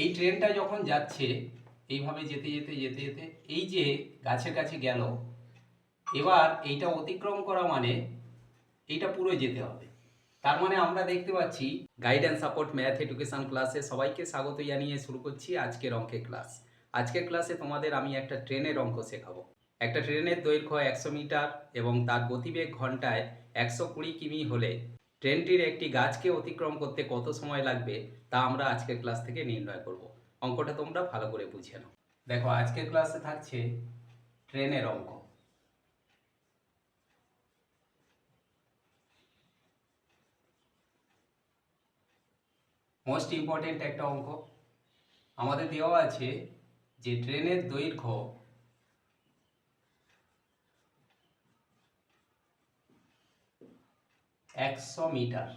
এই ট্রেনটা যখন যাচ্ছে এইভাবে যেতে যেতে যেতে যেতে এই যে গাছের কাছে গেল, এবার এইটা অতিক্রম করা মানে এইটা পুরো যেতে হবে। তার মানে আমরা দেখতে পাচ্ছি guide and support math education ক্লাসে সবাইকে স্বাগত জানিয়ে শুরু করছি আজকের অঙ্কের ক্লাস। আজকের ক্লাসে তোমাদের আমি একটা ট্রেনের অঙ্ক শেখাবো। একটা ট্রেনের দৈর্ঘ্য 100 মিটার এবং তার গতিবেগ ঘন্টায় 120 কিমি হলে ট্রেনটির একটি গাছকে অতিক্রম করতে কত সময় লাগবে তা আমরা আজকের ক্লাস থেকে নির্ণয় করব। অঙ্কটা তোমরা ভালো করে বুঝে নাও। দেখো, আজকের ক্লাসে থাকছে ট্রেনের অঙ্ক। মোস্ট ইম্পর্টেন্ট একটা অঙ্ক। আমাদের দেওয়া আছে যে ট্রেনের দৈর্ঘ্য 100 মিটার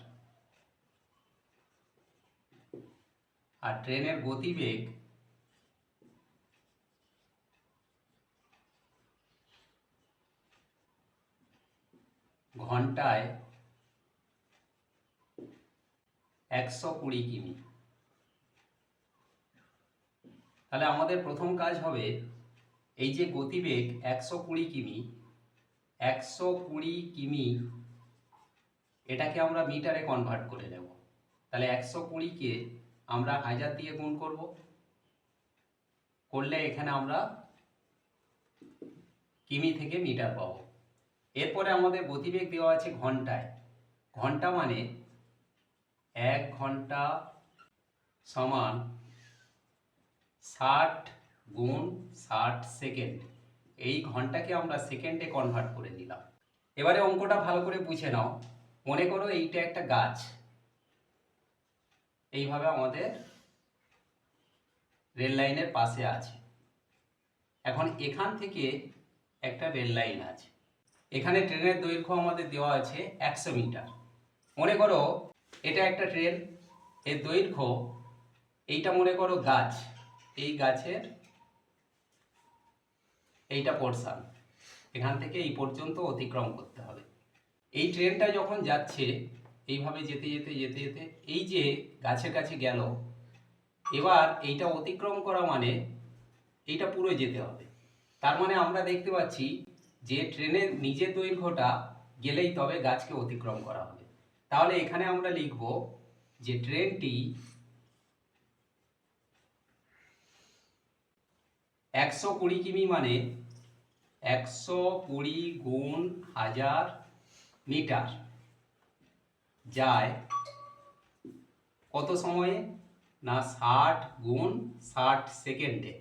আর ট্রেনের গতিবেগ ঘন্টায় 120 কিমি। তাহলে আমাদের প্রথম কাজ হবে এই যে গতিবেগ 120 কিমি, 120 কিমি এটাকে আমরা মিটারে কনভার্ট করে নেব। তাহলে 120কে আমরা 1000 দিয়ে গুণ করব, করলে এখানে আমরা কিমি থেকে মিটার পাবো। এরপরে আমাদের গতিবেগ দেওয়া আছে ঘন্টায়। ঘন্টা মানে 1 ঘন্টা সমান 60 গুণ 60 সেকেন্ড। এই ঘন্টাকে আমরা সেকেন্ডে কনভার্ট করে দিলাম। এবারে অঙ্কটা ভালো করে বুঝে নাও। মনে করো এইটা একটা গাছ, এইভাবে আমাদের রেল লাইনের পাশে আছে। এখন এখান থেকে একটা রেল লাইন আছে, এখানে ট্রেনের দৈর্ঘ্য আমাদের দেওয়া আছে 100 মিটার। মনে করো এটা একটা ট্রেন, এর দৈর্ঘ্য এইটা মনে করো গাছ, এই গাছের এইটা পোর্শন, এখান থেকে এই পর্যন্ত অতিক্রম করতে হবে। এই ট্রেনটা যখন যাচ্ছে এইভাবে যেতে যেতে যেতে যেতে এই যে গাছের কাছে গেল, এবার এইটা অতিক্রম করা মানে এইটা পুরো যেতে হবে। তার মানে আমরা দেখতে পাচ্ছি যে ট্রেনের নিজের দৈর্ঘ্যটা গেলেই তবে গাছকে অতিক্রম করা হবে। তাহলে এখানে আমরা লিখব যে ট্রেনটি 120 কিমি মানে 120 গুণ 1000 মিটার যায় কত সময়ে? না 60 গুণ 60 সেকেন্ডে।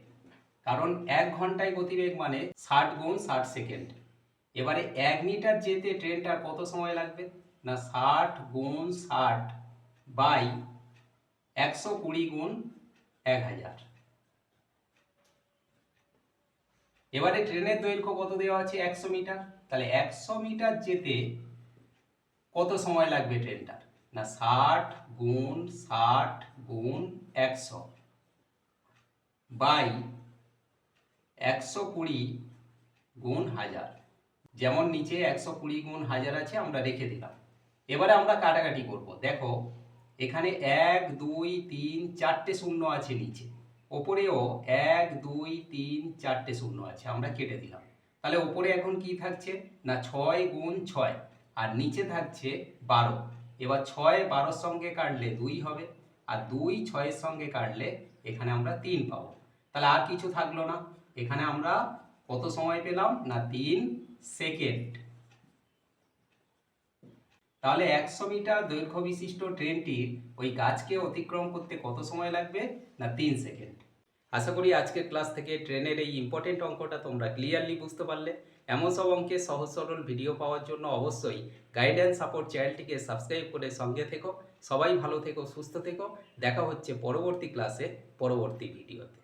কারণ 1 ঘন্টায় গতিবেগ মানে 60 গুণ 60 সেকেন্ড। এবারে 1 মিটার যেতে ট্রেনটার কত সময় লাগবে? না 60 গুণ 60 বাই 120 গুণ 1000। এবারে ট্রেনের দৈর্ঘ্য কত দেওয়া আছে? 100 মিটার। তাহলে 100 মিটার যেতে কত সময় লাগবে ট্রেনটার? না 60 গুণ 60 গুণ 100 বাই 120 গুণ 1000। যেমন নিচে 120 গুণ 1000 আছে, আমরা রেখে দিলাম। এবারে আমরা কাটাকাটি করব। দেখো এখানে 1 2 3 4টে শূন্য আছে নিচে, ওপরেও 1 2 3 4টে শূন্য আছে, আমরা কেটে দিলাম। তাহলে ওপরে এখন কি থাকছে? না 6 গুণ 6 আর নিচে থাকছে 12। এবার 6 12-র সঙ্গে কাটলে 2 হবে, আর 2 6-এর সঙ্গে কাটলে এখানে আমরা 3 পাবো। তাহলে আর কিছু থাকলো না। এখানে আমরা কত সময় পেলাম? না 3 সেকেন্ড। তাহলে 100 মিটার দৈর্ঘ্য বিশিষ্ট ট্রেনটির ওই গাছকে অতিক্রম করতে কত সময় লাগবে? না 3 সেকেন্ড। আশা করি আজকের ক্লাস থেকে ট্রেনের এই ইম্পর্টেন্ট অঙ্কটা তোমরা ক্লিয়ারলি বুঝতে পারলে। এমন সব অঙ্কের সহজ সরল ভিডিও পাওয়ার জন্য অবশ্যই গাইড অ্যান্ড সাপোর্ট চ্যানেলটিকে সাবস্ক্রাইব করে সঙ্গে থেকো। সবাই ভালো থেকো, সুস্থ থেকো। দেখা হচ্ছে পরবর্তী ক্লাসে, পরবর্তী ভিডিওতে।